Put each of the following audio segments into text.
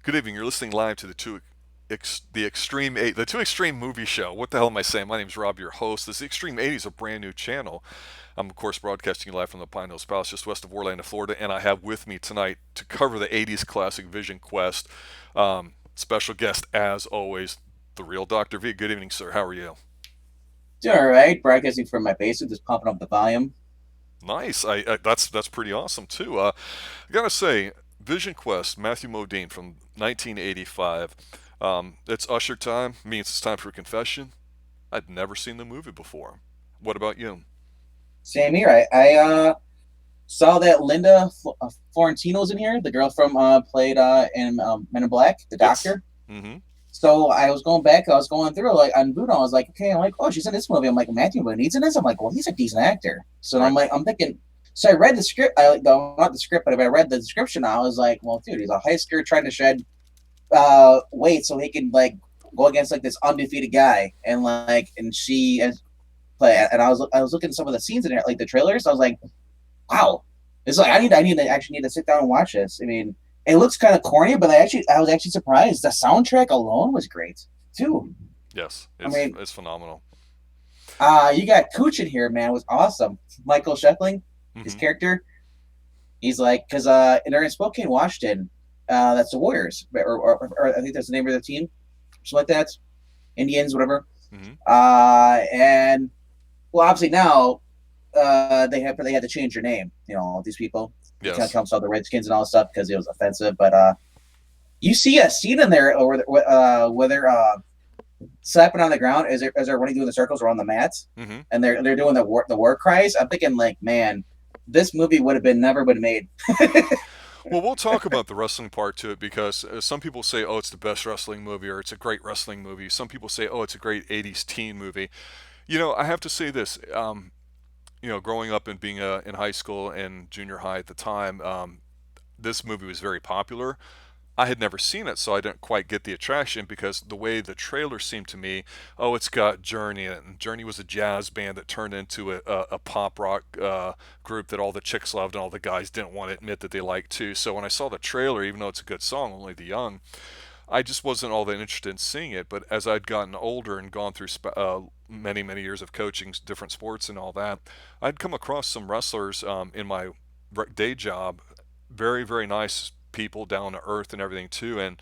Good evening. You're listening live to the Extreme Eight, the Two Extreme Movie Show. What the hell am I saying? My name's Rob, your host. This Extreme 80 is a brand new channel. I'm of course broadcasting live from the Pine Hills Palace, just west of Orlando, Florida, and I have with me tonight to cover the 80s classic Vision Quest. Special guest, as always, the real Dr. V. Good evening, sir. How are you? Doing all right. Broadcasting from my basement, just pumping up the volume. Nice. That's pretty awesome too. I gotta say, Vision Quest, Matthew Modine from 1985. It's Usher time. Means it's time for confession. I'd never seen the movie before. What about you? Same here. I saw that Linda Florentino was in here, the girl from played in Men in Black, the Yes. doctor. Mm-hmm. So I was going back. I was going through like on Voodoo. I was like, okay. I'm like, oh, she's in this movie. I'm like, Matthew Modine's in this. I'm like, well, he's a decent actor. So I'm Right. like, I'm thinking. So I read the script. I like not the script, but if I read the description, I was like, well, dude, he's a high school trying to shed weight so he can like go against like this undefeated guy, and like, and she and play. And I was looking at some of the scenes in it, like the trailers. I was like, wow, it's like I need to sit down and watch this. I mean, it looks kind of corny, but I was actually surprised. The soundtrack alone was great too. Yes. I It's mean, it's phenomenal. you got Cooch in here, man. It was awesome. Michael Shetling, his Mm-hmm. character. He's like, because they're in Spokane, Washington. That's the Warriors, or I think that's the name of the team, something like that. Indians, whatever. Mm-hmm. And well, obviously now they had to change their name. You know, these people. They kind of Yes. comes out the Redskins and all this stuff because it was offensive. But you see a scene in there where they're slapping on the ground as they're running through the circles around the mats, Mm-hmm. and they're doing the war cries. I'm thinking like, man, this movie would have been never been made. Well, we'll talk about the wrestling part to it because some people say, "Oh, it's the best wrestling movie," or "It's a great wrestling movie." Some people say, "Oh, it's a great '80s teen movie." I have to say this. Growing up and being in high school and junior high at the time, this movie was very popular. I had never seen it, so I didn't quite get the attraction because the way the trailer seemed to me, oh, it's got Journey in it. And Journey was a jazz band that turned into a pop rock group that all the chicks loved and all the guys didn't want to admit that they liked too. So when I saw the trailer, even though it's a good song, Only the Young, I just wasn't all that interested in seeing it. But as I'd gotten older and gone through many, many years of coaching different sports and all that, I'd come across some wrestlers in my day job, very, very nice people, down to earth and everything too. And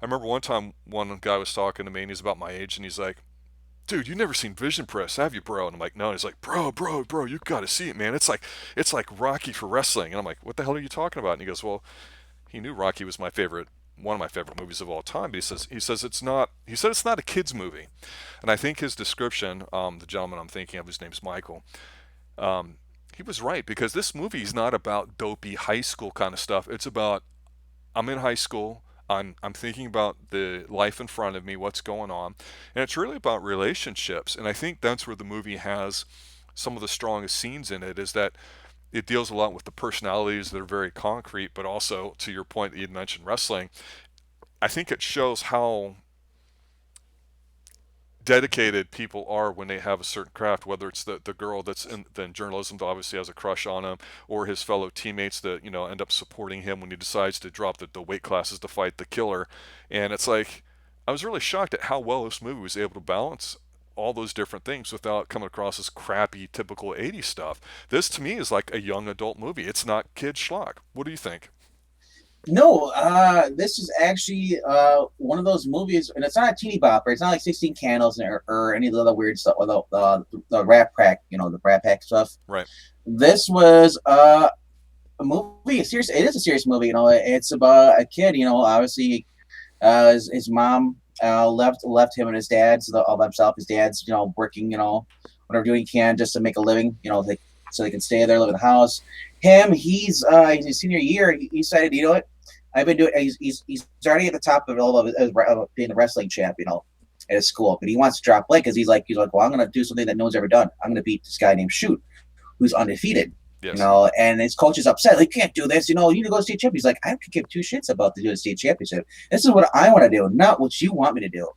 I remember one time one guy was talking to me and he's about my age and he's like, "Dude, you never seen Vision Press, have you, bro?" And I'm like, "No." And he's like, "Bro, you got to see it, man. It's like Rocky for wrestling." And I'm like, "What the hell are you talking about?" And he goes, "Well, he knew Rocky was one of my favorite movies of all time. But he says it's not. He said it's not a kids movie." And I think his description, the gentleman I'm thinking of, his name's Michael. Um, he was right because this movie is not about dopey high school kind of stuff. It's about, I'm in high school. I'm thinking about the life in front of me, what's going on, and it's really about relationships. And I think that's where the movie has some of the strongest scenes in it. Is that it deals a lot with the personalities that are very concrete, but also to your point that you'd mentioned wrestling. I think it shows how dedicated people are when they have a certain craft, whether it's the girl that's in journalism that obviously has a crush on him, or his fellow teammates that, end up supporting him when he decides to drop the weight classes to fight the killer. And it's like, I was really shocked at how well this movie was able to balance all those different things without coming across as crappy, typical 80s stuff. This to me is like a young adult movie. It's not kid schlock. What do you think? No, this is actually one of those movies, and it's not a teeny bopper. It's not like 16 Candles or any of the other weird stuff, or the Rat Pack, the Rat Pack stuff. Right. This was a movie, a serious. It is a serious movie. It's about a kid. Obviously, his mom left him and his dad, all by himself. His dad's working, whatever doing he can just to make a living. So they can stay there, live in the house. He's his senior year. He decided, I've been doing. He's already at the top of all of being a wrestling champ, at his school. But he wants to drop leg because he's like, well, I'm gonna do something that no one's ever done. I'm gonna beat this guy named Shoot, who's undefeated. Yes. And his coach is upset. Like, you can't do this. You need to go to state championship. He's like, I don't give two shits about the state championship. This is what I want to do, not what you want me to do.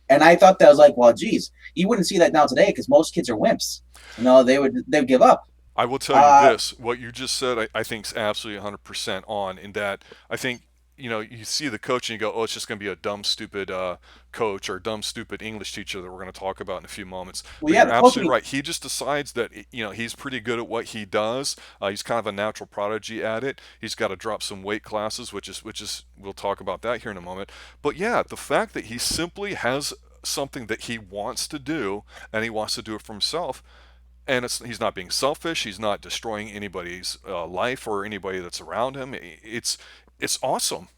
And I thought that was like, well, geez, you wouldn't see that now today because most kids are wimps. They would give up. I will tell you Uh, this: what you just said, I think, is absolutely 100% on. In that, I think you see the coach and you go, oh, it's just going to be a dumb, stupid coach or dumb, stupid English teacher that we're going to talk about in a few moments. Well, But yeah, you're the absolutely coaching. right. He just decides that he's pretty good at what he does. He's kind of a natural prodigy at it. He's got to drop some weight classes, which is we'll talk about that here in a moment. But yeah, the fact that he simply has something that he wants to do and he wants to do it for himself, and he's not being selfish. He's not destroying anybody's life or anybody that's around him. It's awesome.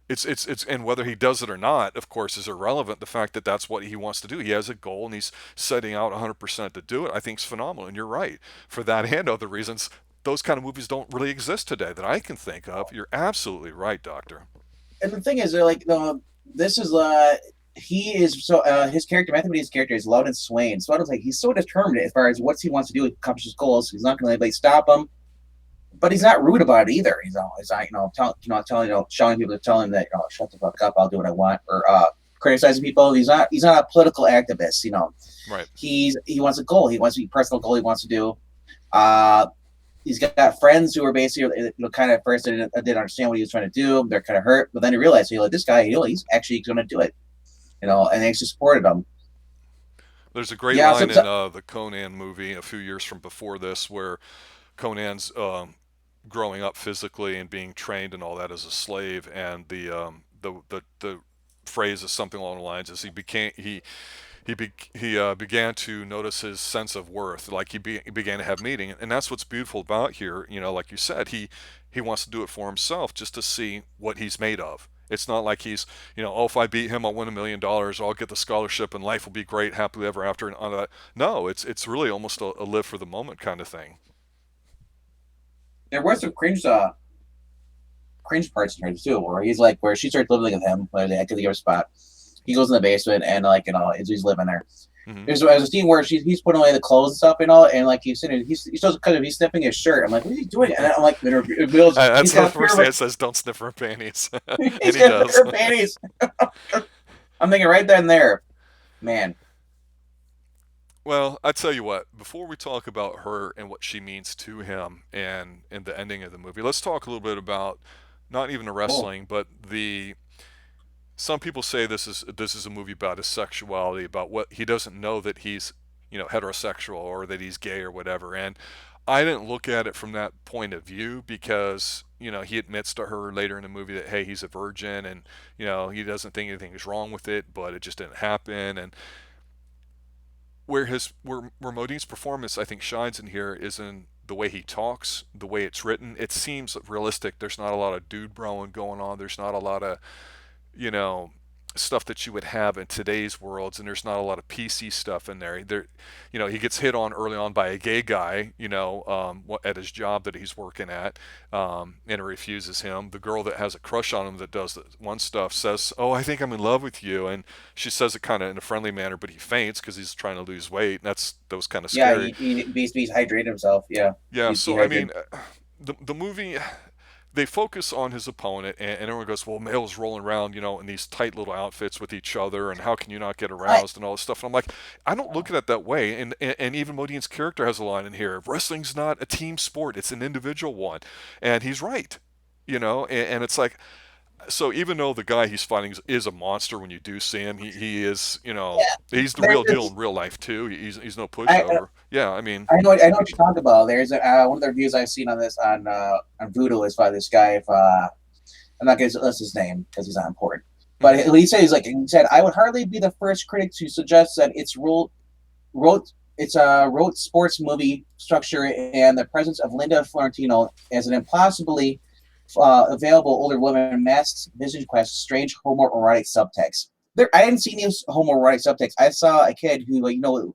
It's and whether he does it or not, of course, is irrelevant. The fact that that's what he wants to do, he has a goal and he's setting out 100% to do it. I think is phenomenal. And you're right, for that and other reasons, those kind of movies don't really exist today that I can think of. You're absolutely right, Doctor. And the thing is, like, this is he is so his character, Matthew Modine's character is Loudon Swain. So I was like, he's so determined as far as what he wants to do to accomplish his goals. He's not going to let anybody stop him, but he's not rude about it either. He's not, telling, showing people, telling him that, shut the fuck up, I'll do what I want, or criticizing people. He's not a political activist. Right. He wants a goal. He wants to be personal goal. He wants to do. Uh, he's got friends who are basically, kind of at first didn't understand what he was trying to do. They're kind of hurt, but then he realized, this guy, he's actually going to do it. And they actually supported him. There's a great Yeah, line in the Conan movie a few years from before this where Conan's growing up physically and being trained and all that as a slave, and the phrase is something along the lines as he began to notice his sense of worth, like he began to have meaning, and that's what's beautiful about here. Like you said, he wants to do it for himself just to see what he's made of. It's not like he's, oh, if I beat him, I'll win $1 million, or I'll get the scholarship, and life will be great, happily ever after, and all that. No, it's really almost a live for the moment kind of thing. there were some cringe parts in her too, where he's like, where she starts living with him, where they have to give her a spot. He goes in the basement and he's living there. Hmm. There's a scene where he's putting away the clothes and stuff, and like he's sitting, he's supposed to kind of he's sniffing his shirt. I'm like, what is he doing? And I'm like, it reveals That's he's the got a first pair thing of it says. Don't sniff her panties, and he's he got a does. pair of panties. I'm thinking right then and there, man. Well, I tell you what. Before we talk about her and what she means to him, and the ending of the movie, let's talk a little bit about not even the Oh, wrestling, but the. Some people say this is a movie about his sexuality, about what he doesn't know that he's heterosexual or that he's gay or whatever. And I didn't look at it from that point of view because he admits to her later in the movie that hey, he's a virgin, and he doesn't think anything is wrong with it, but it just didn't happen. And where Modine's performance I think shines in here is in the way he talks, the way it's written. It seems realistic. There's not a lot of dude broing going on. There's not a lot of you know stuff that you would have in today's worlds, and there's not a lot of PC stuff in there. He gets hit on early on by a gay guy, at his job that he's working at, and he refuses him. The girl that has a crush on him that does the one stuff says, "Oh, I think I'm in love with you," and she says it kind of in a friendly manner, but he faints because he's trying to lose weight, and that was kind of yeah, scary. he's hydrated himself. Yeah, Yeah, he's so I dehydrated. mean, the movie they focus on his opponent, and everyone goes, "Well, males rolling around, in these tight little outfits with each other, and how can you not get I, aroused and all this stuff?" And I'm like, I don't look at it that way. And even Modine's character has a line in here: "Wrestling's not a team sport; it's an individual one," and he's right. And it's like, so even though the guy he's fighting is a monster when you do see him, he is, yeah, he's the real deal there's in real life too. He's no I, pushover. Yeah, I mean, I know what you're talking about. There's one of the reviews I've seen on this on Voodoo is by this guy. If I'm not going to list his name because he's not important, but mhm. what he said is like he said, I would hardly be the first critic to suggest that wrote wrote sports movie structure and the presence of Linda Fiorentino as an impossibly available older woman masks Vision Quest's strange homoerotic subtext. I didn't see any homoerotic subtext. I saw a kid who,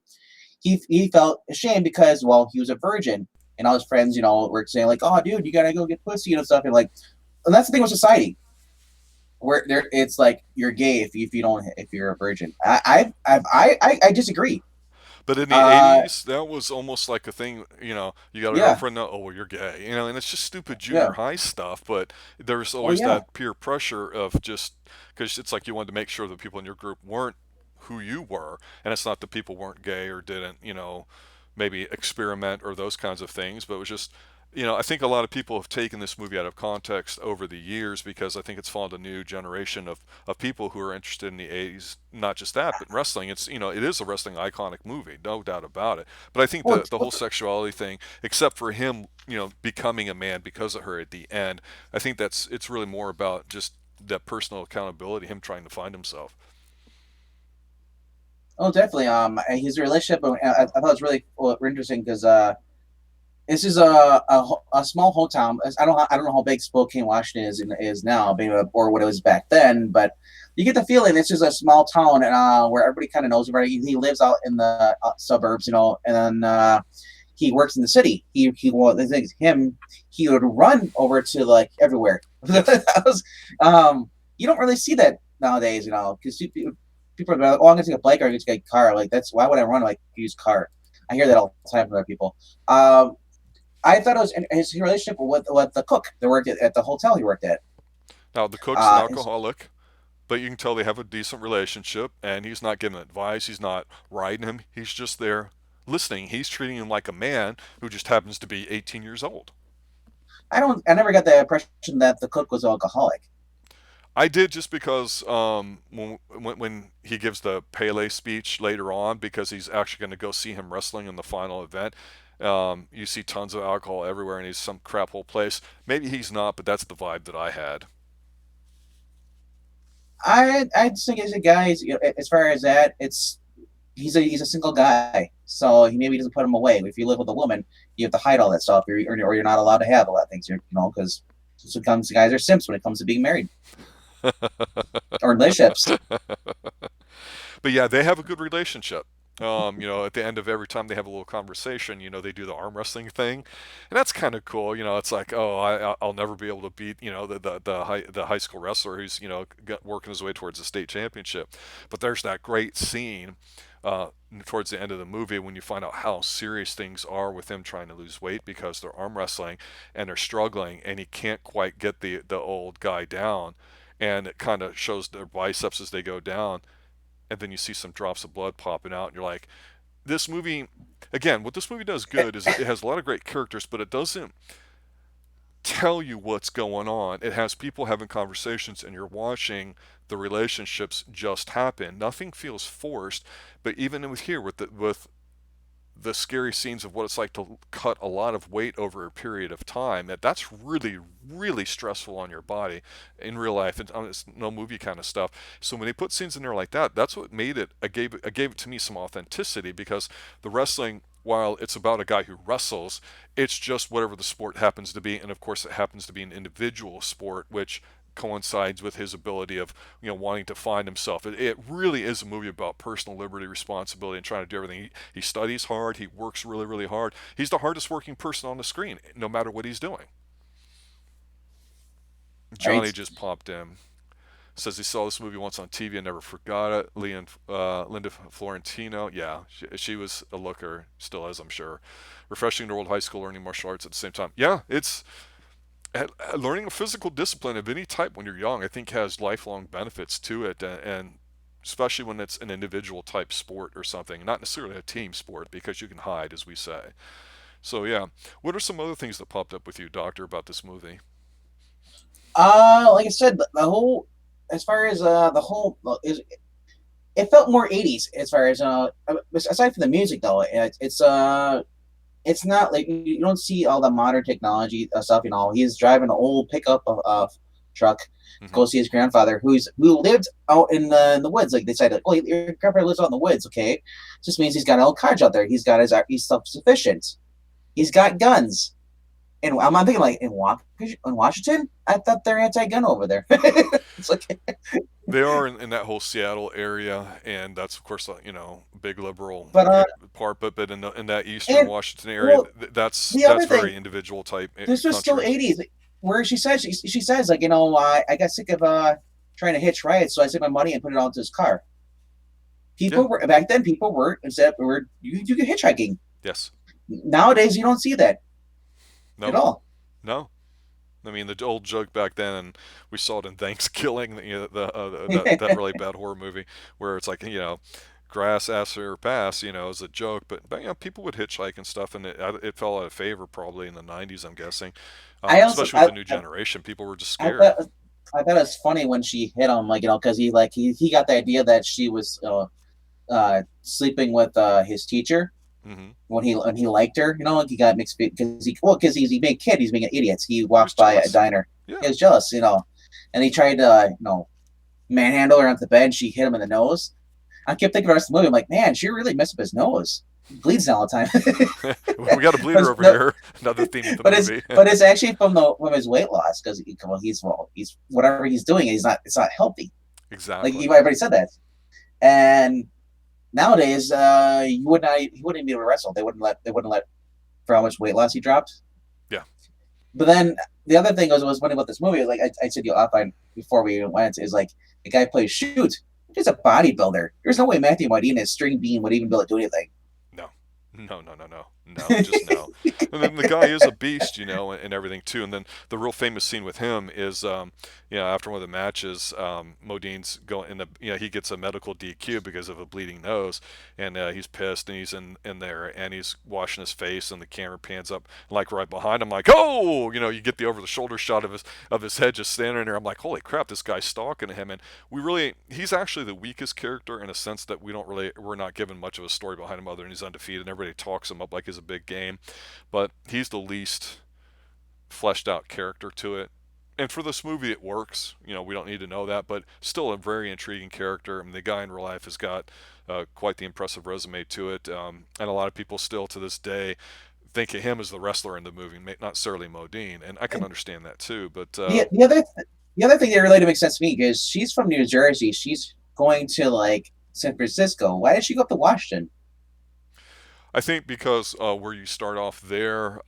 he felt ashamed because, well, he was a virgin, and all his friends, were saying like, "Oh, dude, you gotta go get pussy," and stuff, and like, and that's the thing with society where it's like you're gay if you don't if you're a virgin. I disagree. But in the Uh, 80s, that was almost like a thing, you got a yeah, girlfriend now, oh, well, you're gay, and it's just stupid yeah, junior high stuff, but there's oh always yeah, that peer pressure of just, because it's like you wanted to make sure the people in your group weren't who you were, and it's not that people weren't gay or didn't, maybe experiment or those kinds of things, but it was just, I think a lot of people have taken this movie out of context over the years because I think it's spawned a new generation of people who are interested in the 80s. Not just that, but wrestling. It is a wrestling iconic movie, no doubt about it. But I think Well, the whole sexuality thing, except for him, becoming a man because of her at the end, I think it's really more about just that personal accountability, him trying to find himself. oh, definitely. His relationship, I thought it was really interesting because this is a small hometown. I don't know how big Spokane, Washington is now, maybe, or what it was back then, but you get the feeling it's just a small town where everybody kind of knows everybody. He lives out in the suburbs, and then he works in the city. Well, the thing is, he would run over to like everywhere. Yes. You don't really see that nowadays, because people are like, "Oh, I'm gonna take a bike or I'm gonna take a car." Like that's why would I run like use car? I hear that all the time from other people. I thought it was his relationship with the cook that worked at the hotel he worked at. Now the cook's an His, alcoholic, but you can tell they have a decent relationship, and he's not giving advice. He's not riding him. He's just there listening. He's treating him like a man who just happens to be 18 years old. I never got the impression that the cook was alcoholic. I did just because when he gives the Pele speech later on, because he's actually going to go see him wrestling in the final event. You see tons of alcohol everywhere, and he's some crap hole place. Maybe he's not, but that's the vibe that I had. I just think as a guy, as far as that, he's a single guy, so he maybe doesn't put him away. If you live with a woman, you have to hide all that stuff, or you're not allowed to have a lot of things, because sometimes guys are simps when it comes to being married or relationships. But yeah, they have a good relationship. At the end of every time they have a little conversation, they do the arm wrestling thing, and that's kind of cool. It's like, oh, I'll never be able to beat, the high school wrestler who's, working his way towards the state championship. But there's that great scene uh, towards the end of the movie when you find out how serious things are with him trying to lose weight because they're arm wrestling and they're struggling, and he can't quite get the old guy down, and it kind of shows their biceps as they go down, and then you see some drops of blood popping out, and you're like, this movie, again, what this movie does good is it has a lot of great characters, but it doesn't tell you what's going on. It has people having conversations, and you're watching the relationships just happen. Nothing feels forced, but even with here, with the scary scenes of what it's like to cut a lot of weight over a period of time, that's really, really stressful on your body in real life. It's no movie kind of stuff. So when they put scenes in there like that, that's what made it. I gave it to me some authenticity, because the wrestling, while it's about a guy who wrestles, it's just whatever the sport happens to be, and of course it happens to be an individual sport, which coincides with his ability of wanting to find himself. It really is a movie about personal liberty, responsibility, and trying to do everything. He studies hard. He works really, really hard. He's the hardest working person on the screen, no matter what he's doing. Right? Johnny just popped in. Says he saw this movie once on TV and never forgot it. Linda Fiorentino, yeah, she was a looker, still is, I'm sure. Refreshing to old high school, learning martial arts at the same time. Yeah, it's learning a physical discipline of any type when you're young, I think has lifelong benefits to it, and especially when it's an individual type sport or something, not necessarily a team sport, because you can hide, as we say. So yeah, what are some other things that popped up with you, Doctor, about this movie? Like I said, the whole, as far as the whole is, it felt more 80s as far as aside from the music though. It's not like you don't see all the modern technology stuff. He's driving an old pickup truck to Hmm. go see his grandfather, who lived out in the woods. Like they said, oh, your grandfather lives out in the woods. Okay, just means he's got all cars out there. He's self sufficient. He's got guns. And I'm not thinking like in Washington. I thought they're anti-gun over there. It's like, They are in that whole Seattle area, and that's of course big liberal but part. But in that eastern and Washington area, well, that's the that's other very thing, individual type this was still country. 80s, where she says like I got sick of trying to hitch rides, so I saved my money and put it all into his car. Yeah. People were back then. People were instead were you get hitchhiking. Yes. Nowadays, you don't see that at No. all. No. I mean, the old joke back then, and we saw it in Thanksgiving, that really bad horror movie, where it's like, grass after pass, as a joke. But people would hitchhike and stuff, and it fell out of favor probably in the '90s, I'm guessing, I also especially with the new generation. People were just I scared. thought I thought it was funny when she hit him, like because he got the idea that she was sleeping with his teacher Hmm. when he liked her, like he got mixed because he's being a kid, he's being an idiot. He He was walked by a jealous. diner, Yeah. he was jealous, and he tried to manhandle her onto the bed. And she hit him in the nose. I kept thinking the rest of the movie. I'm like, man, she really messed up his nose. He bleeds now all the time. We got a bleeder but, over here. Another theme of the but it's movie. but it's actually from his weight loss because he's whatever he's doing, it's not healthy. Like Exactly. you already said that. And nowadays, he wouldn't be able to wrestle. They wouldn't let for how much weight loss he dropped. Yeah. But then the other thing was funny about this movie is like I said you offline before we even went is like the guy plays shoot. He's a bodybuilder. There's no way Matthew Modine, string beam, would even be able to do anything. No, no, no, no, no, no, just no. And then the guy is a beast, and everything too. And then the real famous scene with him is, after one of the matches, Modine's going in the, he gets a medical DQ because of a bleeding nose, and he's pissed, and he's in there, and he's washing his face, and the camera pans up, like right behind him, like, oh, you get the over the shoulder shot of his head just standing there. I'm like, holy crap, this guy's stalking him, and he's actually the weakest character in a sense that we're not given much of a story behind him other than he's undefeated and everybody talks him up like he's a big game, but he's the least fleshed out character to it. And for this movie, it works. We don't need to know that, but still a very intriguing character. I mean, the guy in real life has got quite the impressive resume to it, and a lot of people still to this day think of him as the wrestler in the movie, not necessarily Modine, and I can understand that too. But The other thing that really didn't make sense to me is she's from New Jersey. She's going to like San Francisco. Why did she go up to Washington? I think because where you start off there,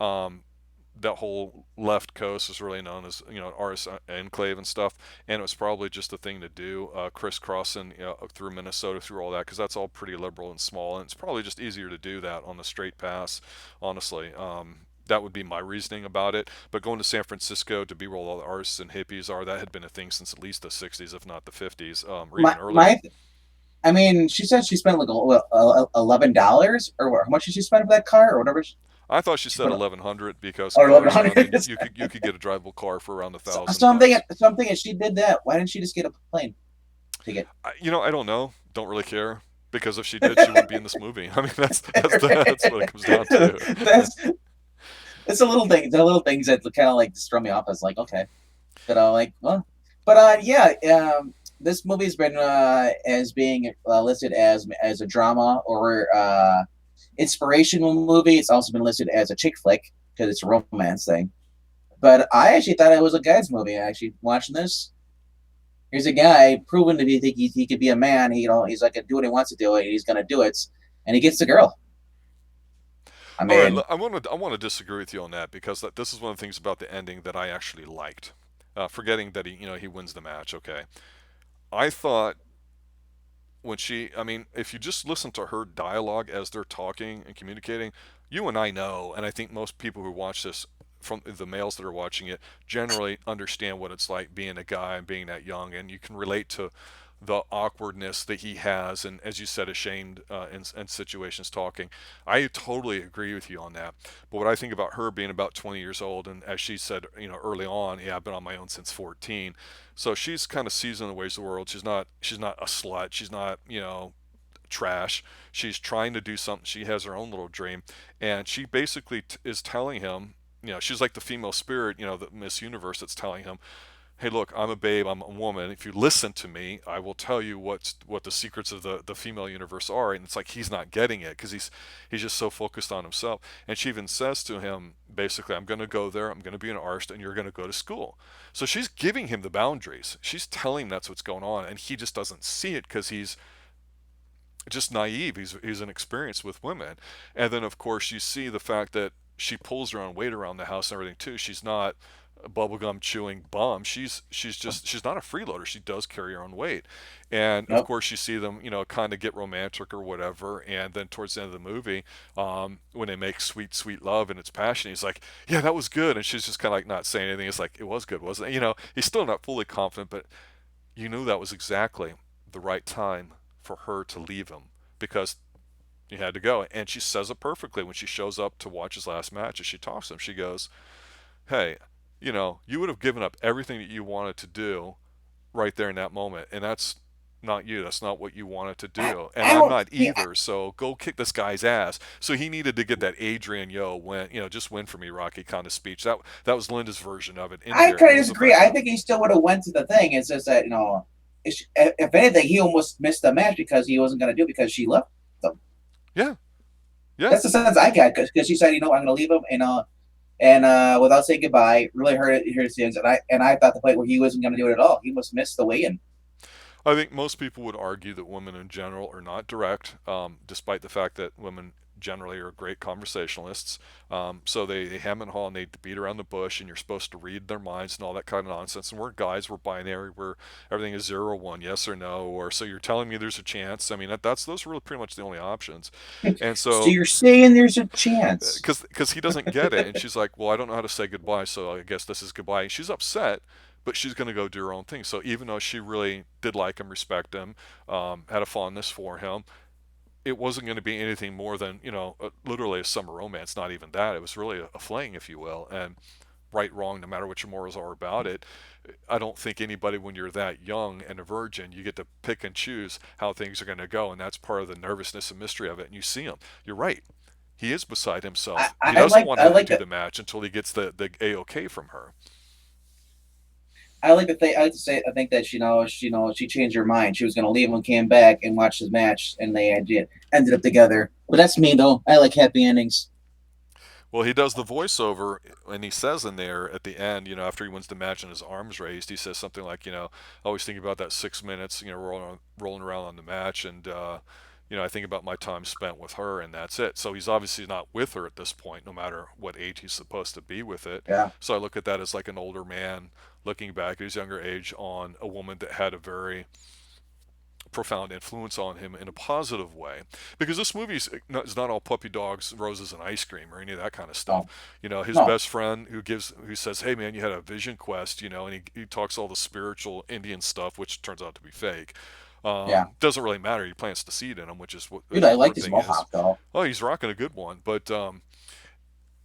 that whole left coast is really known as artist enclave and stuff, and it was probably just the thing to do, crisscrossing through Minnesota through all that because that's all pretty liberal and small, and it's probably just easier to do that on the straight pass, honestly. That would be my reasoning about it. But going to San Francisco to be where all the artists and hippies are, that had been a thing since at least the '60s, if not the '50s, or My even earlier. my I mean, she said she spent like $11 or how much did she spend for that car or whatever I thought she she said put 1100 because or eleven cars now. I mean, hundred. you could get a drivable car for around a So, thousand so I'm thinking, bucks. so I'm thinking she did that. Why didn't she just get a plane ticket? I don't know. Don't really care because if she did, she wouldn't be in this movie. I mean, that's what it comes down to. that's it's a little thing. The little things that kind of like just throw me off. As like okay, but like well, but yeah, this movie's been as being listed as a drama or inspirational movie. It's also been listed as a chick flick because it's a romance thing. But I actually thought it was a guy's movie. Actually, watching this, here's a guy proven to be think he could be a man. He's like do what he wants to do, and he's gonna do it, and he gets the girl. I All right, mean, I want to disagree with you on that because this is one of the things about the ending that I actually liked. Forgetting that he wins the match. Okay, I thought I mean, if you just listen to her dialogue as they're talking and communicating, you and I know, and I think most people who watch this, from the males that are watching it, generally understand what it's like being a guy and being that young, and you can relate to the awkwardness that he has, and as you said, ashamed in situations talking. I totally agree with you on that. But what I think about her being about 20 years old, and as she said, early on, yeah, I've been on my own since 14. So she's kind of seasoned in the ways of the world. She's not a slut. She's not trash. She's trying to do something. She has her own little dream, and she basically is telling him. She's like the female spirit, the Miss Universe that's telling him, hey, look, I'm a babe, I'm a woman. If you listen to me, I will tell you what the secrets of the female universe are. And it's like he's not getting it because he's just so focused on himself. And she even says to him, basically, I'm going to go there, I'm going to be an artist, and you're going to go to school. So she's giving him the boundaries. She's telling him that's what's going on, and he just doesn't see it because he's just naive. He's inexperienced with women. And then, of course, you see the fact that she pulls her own weight around the house and everything too. She's not a bubblegum chewing bum. She's not a freeloader. She does carry her own weight. And of nope. course you see them, kind of get romantic or whatever. And then towards the end of the movie, when they make sweet, sweet love and it's passionate, he's like, yeah, that was good. And she's just kind of like not saying anything. It's like, it was good, wasn't it? He's still not fully confident, but you knew that was exactly the right time for her to leave him because he had to go. And she says it perfectly when she shows up to watch his last match. As she talks to him, she goes, "Hey, you would have given up everything that you wanted to do right there in that moment, and that's not you. That's not what you wanted to do, and I I'm don't not see. either. So go kick this guy's ass." So he needed to get that Adrian Yo win, just win for me, Rocky kind of speech. That was Linda's version of it in I here, and kind it of was disagree. I effective. think he still would have went to the thing. It's just that if anything, he almost missed the match because he wasn't going to do it because she left him. Yeah, yeah. That's the sense I got because she said, I'm going to leave him, and without saying goodbye, really hurt his feelings. And I thought the point where he wasn't going to do it at all. He must miss the weigh-in. I think most people would argue that women in general are not direct, despite the fact that women generally are great conversationalists. So they hem and haw and they beat around the bush, and you're supposed to read their minds and all that kind of nonsense. And we're guys, we're binary, where everything is 0 or 1, yes or no, or so you're telling me there's a chance. I mean, that's those are really pretty much the only options. And So so you're saying there's a chance? because he doesn't get it, and she's like, well, I don't know how to say goodbye, so I guess this is goodbye. And she's upset, but she's going to go do her own thing. So even though she really did like him, respect him, had a fondness for him, it wasn't going to be anything more than literally a summer romance. Not even that. It was really a fling, if you will. And right, wrong, no matter what your morals are about it, I don't think anybody, when you're that young and a virgin, you get to pick and choose how things are going to go, and that's part of the nervousness and mystery of it. And you see him. You're right. He is beside I, himself. He I doesn't like want I to like do that. the match until he gets the a-okay from her. I like to think. I like to say. I think that she changed her mind. She was going to leave him, came back, and watched his match, and they ended up together. But that's me though. I like happy endings. Well, he does the voiceover, and he says in there at the end, after he wins the match and his arms raised, he says something like, I always think about that 6 minutes, rolling around on the match, and I think about my time spent with her, and that's it. So he's obviously not with her at this point, no matter what age he's supposed to be with it. Yeah, So I look at that as like an older man looking back at his younger age on a woman that had a very profound influence on him in a positive way, because this movie is not all puppy dogs, roses, and ice cream or any of that kind of stuff. no, His no, best friend who says, "Hey man, you had a vision quest," and he talks all the spiritual Indian stuff, which turns out to be fake. yeah, Doesn't really matter. He plants the seed in him, which is what the dude. I like important his thing is. mohawk though. Oh, he's rocking a good one, but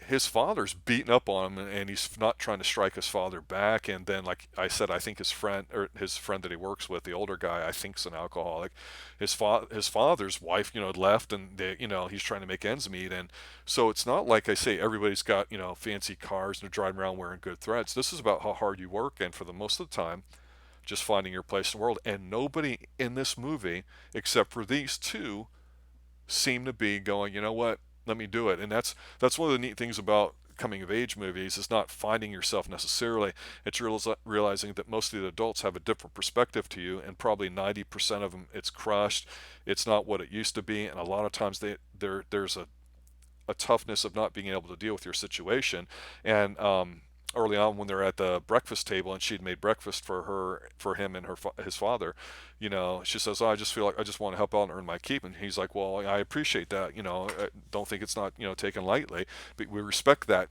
his father's beating up on him, and he's not trying to strike his father back. And then, like I said, I think his friend that he works with, the older guy, I think's an alcoholic. His father's wife, had left, and he's trying to make ends meet. And so it's not like I say everybody's got fancy cars and they're driving around wearing good threads. This is about how hard you work, and for the most of the time, just finding your place in the world. And nobody in this movie, except for these two, seem to be going, you know what, let me do it. And that's one of the neat things about coming of age movies, is not finding yourself necessarily. It's realizing that most of the adults have a different perspective to you, and probably 90% of them, it's crushed. It's not what it used to be, and a lot of times there's a toughness of not being able to deal with your situation. And early on, when they're at the breakfast table and she'd made breakfast for him and his father, she says, oh, I just feel like I just want to help out and earn my keep. And he's like, well, I appreciate that. I don't think it's not taken lightly, but we respect that.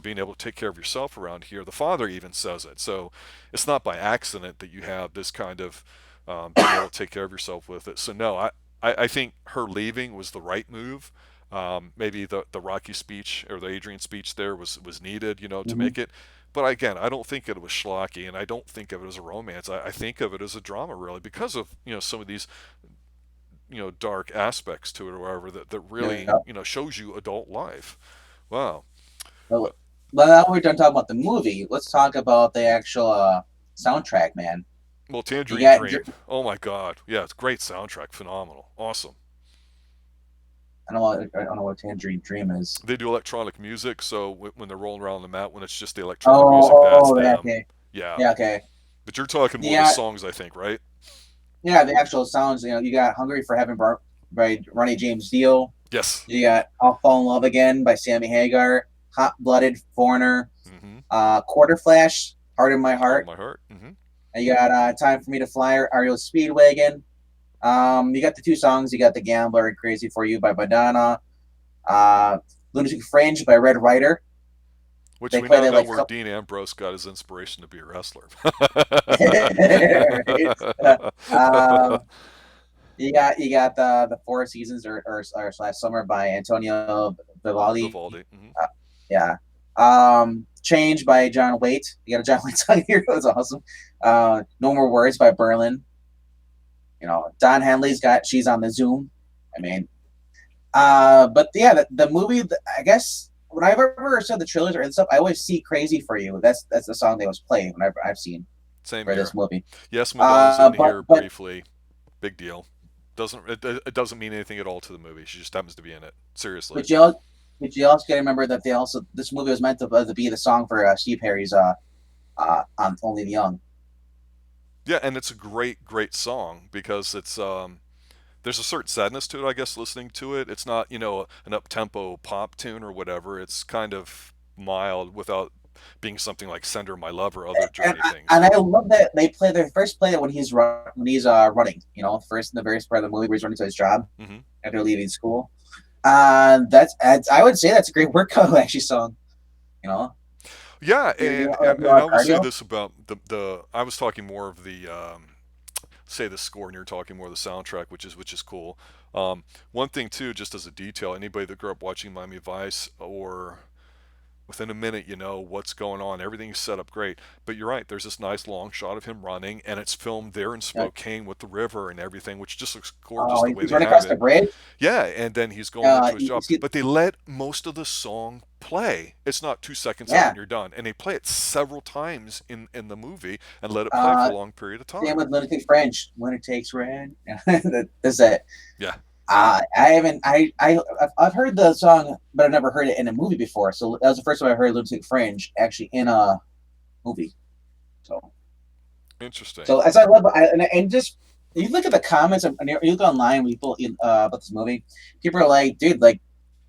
Being able to take care of yourself around here. The father even says it. So it's not by accident that you have this kind of being able to take care of yourself with it. So no, I think her leaving was the right move. Maybe the Rocky speech or the Adrian speech there was needed, to Mm-hmm. make it. But again, I don't think it was schlocky, and I don't think of it as a romance. I think of it as a drama, really, because of some of these dark aspects to it, or whatever, that really Yeah. shows you adult life. Wow. Uh, Well, now we're done talking about the movie. Let's talk about the actual soundtrack, man. well, You Tangerine got Dream. Oh my God. Yeah, it's great soundtrack. Phenomenal. Awesome. I don't know what Tangerine Dream is. They do electronic music, so when they're rolling around the mat, when it's just the electronic music, that's Oh, yeah, them. okay, Yeah. yeah, okay, But you're talking more the yeah, songs, I think, right? yeah. The actual sounds, you got "Hungry for Heaven" by Ronnie James Dio. Yes. You got "I'll Fall in Love Again" by Sammy Hagar. "Hot Blooded" Foreigner. Mm-hmm. Quarter Flash, "Heart in My Heart of Heart." my heart. Mm-hmm. And you got "Time for Me to Fly," REO Speedwagon. You got the two songs. You got "The Gambler" and "Crazy for You" by Madonna. Uh, "Lunatic Fringe" by Red Rider. Which They we play now that know like where Dean Ambrose got his inspiration to be a wrestler. right? um, You got the Four Seasons or slash Summer by Antonio Vivaldi. Vivaldi. Hmm. Uh, yeah. Change by John Waite. You got a John Waite song here. That's awesome. No More Words by Berlin. Don Henley's got She's on the Zoom. I mean, but yeah, the movie. I guess when I've ever said the trailers and stuff, I always see "Crazy for You." That's the song they always play whenever I've seen Same for this here. movie. Yes, Madonna's in But here but briefly. Big deal. It doesn't mean anything at all to the movie. She just happens to be in it. Seriously. but you also got to remember that this movie was meant to be the song for Steve Harry's on Only the Young. Yeah, and it's a great song because it's there's a certain sadness to it, I guess, listening to it. It's not, an up tempo pop tune or whatever. It's kind of mild without being something like Send Her My Love or other and journey I, things. and I love that they first play it when he's running. First in the very part of the movie where he's running to his job Hmm. after leaving school. I would say that's a great workout actually song. You know, Yeah, you you and, know, and you and know I will say cardio. this about the I was talking more of the say the score, and you're talking more of the soundtrack, which is cool. One thing too, just as a detail, anybody that grew up watching Miami Vice or within a minute you know what's going on, everything's set up great, but you're right, there's this nice long shot of him running and it's filmed there in Uh, Spokane with the river and everything, which just looks gorgeous oh, the way he's they running have across the it. bridge. Yeah, and then he's going into his You job, see, but they let most of the song play. It's not 2 seconds of it yeah. and you're done, and they play it several times in the movie and let it play for Uh, a long period of Same time. with Lunatic French. When it takes rain. That's it. Yeah. I haven't. I've heard the song, but I've never heard it in a movie before. So that was the first time I heard Lunatic Fringe actually in a movie. So Interesting. so as I love, and just you look at the comments and you look online with people about this movie. People are like, dude, like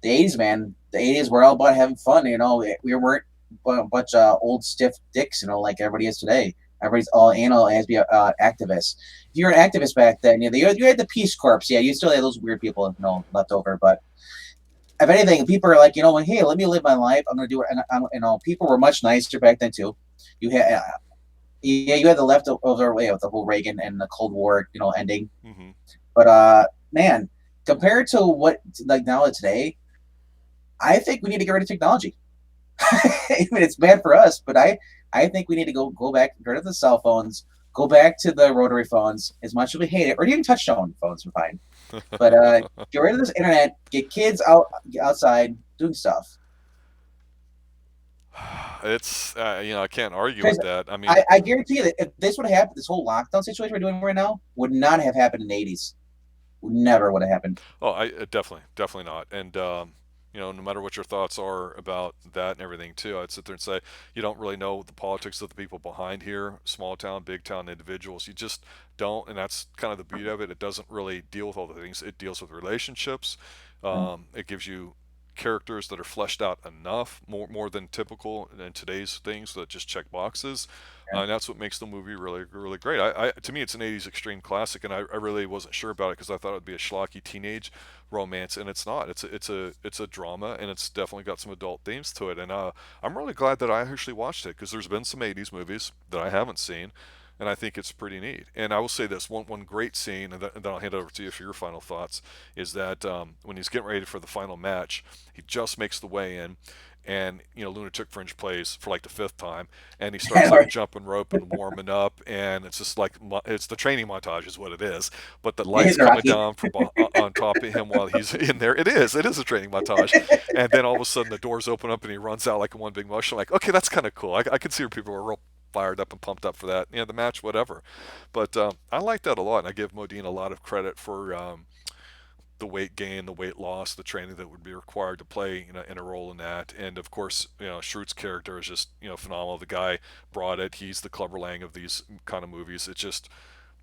the 80s, man. The 80s were all about having fun. We weren't a bunch of old stiff dicks. Like everybody is today. Everybody's all anal as be activists. If you're an activist back then, you had the Peace Corps. Yeah, you still had those weird people, left over. But if anything, people are like, hey, let me live my life. I'm gonna do it. And people were much nicer back then too. You had, yeah, you had the leftover way of the whole Reagan and the Cold War, ending. Hmm. But man, compared to what like now today, I think we need to get rid of technology. I mean, it's bad for us, but I think we need to go back, get rid of the cell phones, go back to the rotary phones. As much as we hate it, or even touchtone phones are fine. But get rid of this internet, get kids outside doing stuff. It's I can't argue Because with that. I mean, I guarantee you that if this would have happened, this whole lockdown situation we're doing right now would not have happened in the 80s. Never would have happened. oh, I definitely not. And no matter what your thoughts are about that and everything too, I'd sit there and say you don't really know the politics of the people behind here, small town, big town individuals. You just don't, and that's kind of the beauty of it. It doesn't really deal with all the things. It deals with relationships. It gives you characters that are fleshed out enough, more than typical in today's things that just check boxes. And that's what makes the movie really great. To me, it's an '80s extreme classic, and I really wasn't sure about it because I thought it would be a schlocky teenage romance, and it's not. It's a drama, and it's definitely got some adult themes to it. And I'm really glad that I actually watched it because there's been some '80s movies that I haven't seen, and I think it's pretty neat. And I will say this one great scene, and then I'll hand it over to you for your final thoughts. Is that when he's getting ready for the final match, he just makes the way in, and Lunatic Fringe plays for like the fifth time, and he starts like jumping rope and warming up, and it's just like it's the training montage is what it is, but the lights It's coming Rocky. down from on top of him while he's in there. It is a training montage, and then all of a sudden the doors open up and he runs out like in one big motion. Like, okay, that's kind of cool. I can see where people were real fired up and pumped up for that. The match, whatever. But I like that a lot, and I give Modine a lot of credit for the weight gain, the weight loss, the training that would be required to play in a role in that. And of course, Schroot's character is just phenomenal. The guy brought it. He's the Clubber Lang of these kind of movies. It's just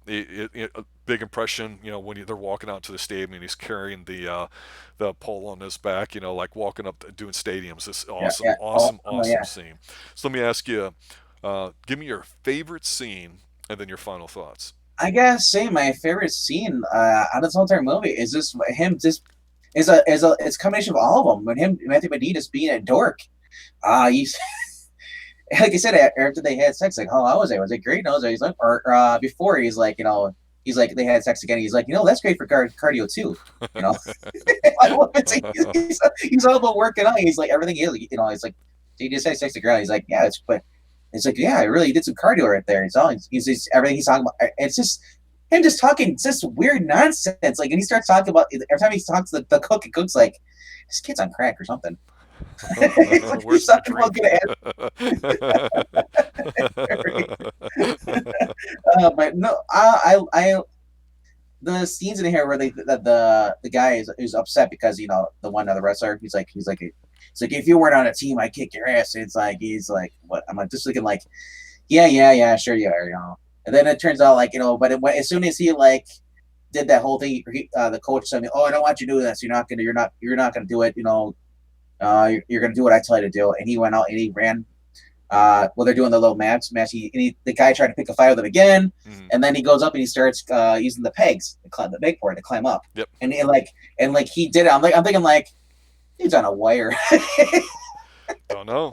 a big impression. When they're walking out to the stadium and he's carrying the pole on his back. Like walking up doing stadiums. This Yeah, awesome, yeah. awesome, Oh awesome yeah. scene. So let me ask you, give me your favorite scene and then your final thoughts. I gotta say, my favorite scene out of this whole entire movie is just him. Just is a it's a combination of all of them. But him, Matthew Modine, just being a dork. He's like I said after they had sex, like, how was it? Was it great? No, he's like, or before he's like, he's like, they had sex again. He's like, that's great for cardio too. You know, like, he's all about working out. He's like everything is, he's like, he just had sex again. He's like, yeah, it's like, yeah, I really did some cardio right there. He's everything he's talking about. It's just him just talking just weird nonsense. Like, and he starts talking about every time he talks to the cook, and cook's like, this kid's on crack or something. He's like, he's Where's the talking about drink? good but no, the scenes in here where the guy is upset because the one other wrestler, he's like, if you weren't on a team, I'd kick your ass. And he's like, what? I'm like, just looking like, yeah, sure you are, And then it turns out like, but as soon as he like did that whole thing, the coach said, "Oh, I don't want you to do this. You're not gonna do it. You're gonna do what I tell you to do." And he went out and he ran. Well, they're doing the little match. The guy tried to pick a fight with him again, Mhm. and then he goes up and he starts using the pegs, the big board to climb up. Yep. And he did it. I'm thinking like he's on a wire. Don't know.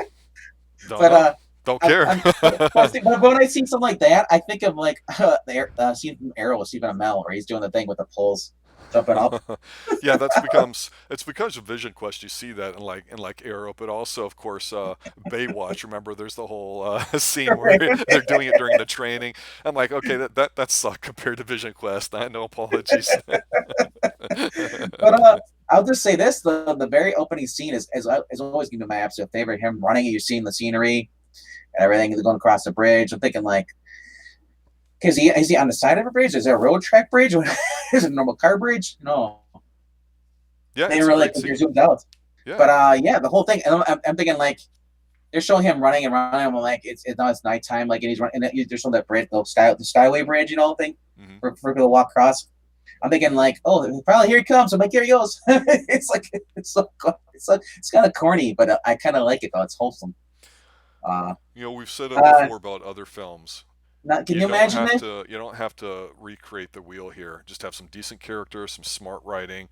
Don't but know. Don't care. but when I see something like that, I think of like the scene from Arrow with Stephen Amell, where he's doing the thing with the poles jumping up. Yeah, it's because of Vision Quest you see that in like Arrow, but also of course Baywatch. Remember, there's the whole scene where they're doing it during the training. I'm like, okay, that sucked compared to Vision Quest. I no apologies. But I'll just say this: the very opening scene is always going to be my absolute favorite. Him running, and you're seeing the scenery and everything. Going across the bridge. I'm thinking like, is he on the side of a bridge? Is there a road track bridge? Is it a normal car bridge? No, Yeah, they it's didn't a really great like, they're scene. zoomed out. Yeah. But yeah, the whole thing. And I'm thinking like they're showing him running and running. I'm like, it's nighttime. Like, and he's running. And they're showing that bridge, the Skyway Bridge, thing Hmm. for people to walk across. I'm thinking like, oh, probably here he comes. I'm like, here he goes. It's kind of corny, but I kind of like it though. It's wholesome. Uh, We've said it uh, before about other films. can you imagine that? You don't have to recreate the wheel here. Just have some decent characters, some smart writing,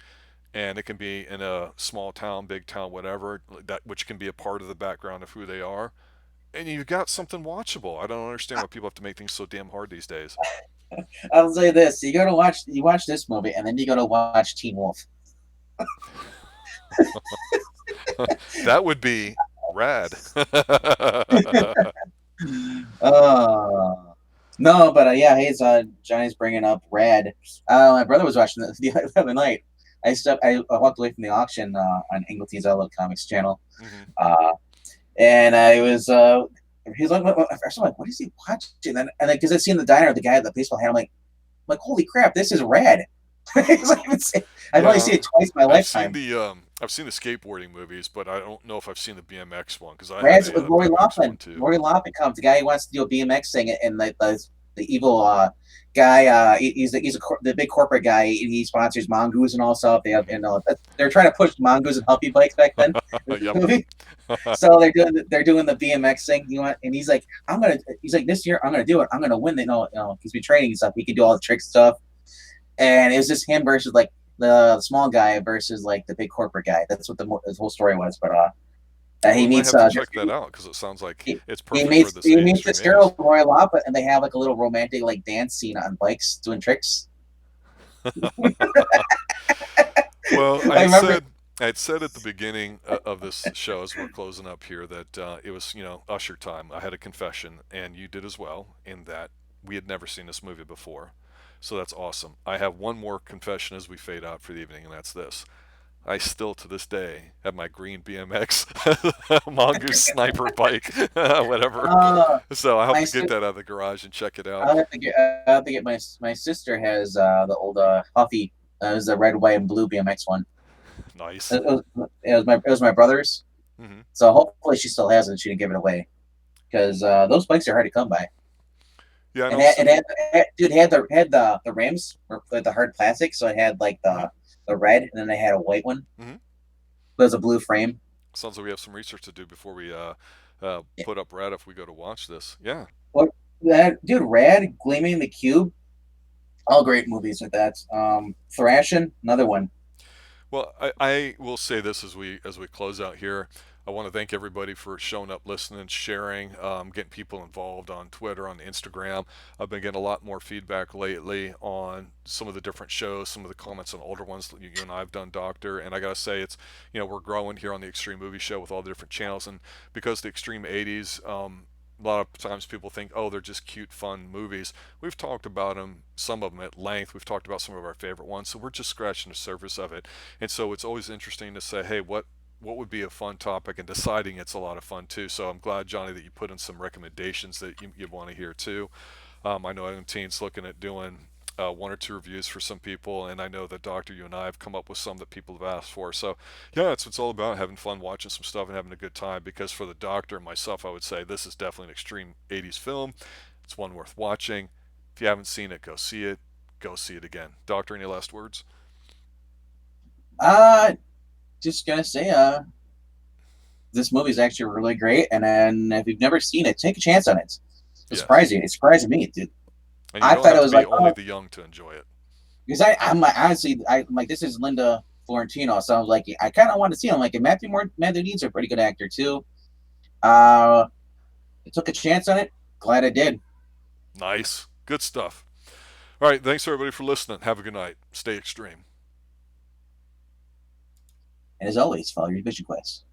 and it can be in a small town, big town, whatever, that which can be a part of the background of who they are. And you've got something watchable. I don't understand why people have to make things so damn hard these days. I'll say this: you watch this movie, and then you go to watch Teen Wolf. That would be rad. Uh, no, but yeah, he's Johnny's bringing up Rad. My brother was watching the other night. I walked away from the auction on Angleton's I Love Comics channel, Hmm. uh, and I was he's like, first I'm like, what is he watching? And because I seen the diner, the guy at the baseball hat, I'm like, holy crap, this is Rad. I've only Yeah, seen it twice in my lifetime. I've seen the skateboarding movies, but I don't know if I've seen the BMX one because I have Rad's a with Lori BMX one Loughlin. too. Lori Loughlin comes, the guy who wants to do a BMX thing, and the evil guy. The big corporate guy, and he sponsors mongoose and all stuff. They have, Hmm. they're trying to push mongoose and humpy bikes back then. In this Yep. movie. So they're doing the BMX thing. And he's like, this year I'm gonna do it. I'm gonna win. He's been training and stuff. He can do all the trick stuff. And it was just him versus like the small guy versus like the big corporate guy. That's what the whole story was. But Well, he I might meets have to check that out because it sounds like he, it's he perfect for meets this he meets extreme this girl 80s. Roy Lapa, and they have like a little romantic like dance scene on bikes doing tricks. Well, I remember. I had said at the beginning of this show as we're closing up here that it was Usher time. I had a confession, and you did as well, in that we had never seen this movie before. So that's awesome. I have one more confession as we fade out for the evening, and that's this. I still to this day have my green BMX Mongoose sniper bike, whatever. Uh, So I hope my to get sis- that out of the garage and check it out. I have to get my sister has the old Huffy. It was the red, white, and blue BMX one. Nice. It was my brother's. Hmm. So hopefully she still has it and she didn't give it away because those bikes are hard to come by. Yeah, I And know. dude, had the rims were like the hard plastic, so it had like Hmm. the red, and then they had a white one. Hmm. It was a blue frame. Sounds like we have some research to do before we put up Red if we go to watch this. Yeah. What that dude? Rad, Gleaming the Cube, all great movies with that. Thrashing, another one. Well, I will say this as we close out here. I want to thank everybody for showing up, listening, sharing, getting people involved on Twitter, on Instagram. I've been getting a lot more feedback lately on some of the different shows, some of the comments on older ones that you and I have done, Doctor. And I gotta say, it's we're growing here on the Extreme Movie Show with all the different channels, and because the Extreme '80s. A lot of times people think, oh, they're just cute, fun movies. We've talked about them, some of them at length. We've talked about some of our favorite ones, so we're just scratching the surface of it. And so it's always interesting to say, hey, what would be a fun topic, and deciding it's a lot of fun too. So I'm glad, Johnny, that you put in some recommendations that you want to hear too. I know Adam Teen's looking at doing one or two reviews for some people, and I know that Doctor, you and I have come up with some that people have asked for. So yeah, that's what it's all about, having fun, watching some stuff, and having a good time. Because for the Doctor and myself, I would say this is definitely an extreme '80s film. It's one worth watching. If you haven't seen it, go see it. Go see it again. Doctor, any last words? Uh, just gonna say, this movie is actually really great, and then if you've never seen it, take a chance on it. It's Yes. surprising. It surprised me, dude. And you I don't thought it have to was be like, only oh, the young to enjoy it. because I'm like, honestly, I'm like, this is Linda Florentino, so I was like, I kind of want to see him. I'm like, and Matthew Dean's a pretty good actor too. Uh, I took a chance on it. Glad I did. Nice. Good stuff. All right. Thanks, everybody, for listening. Have a good night. Stay extreme. And as always, follow your vision quest.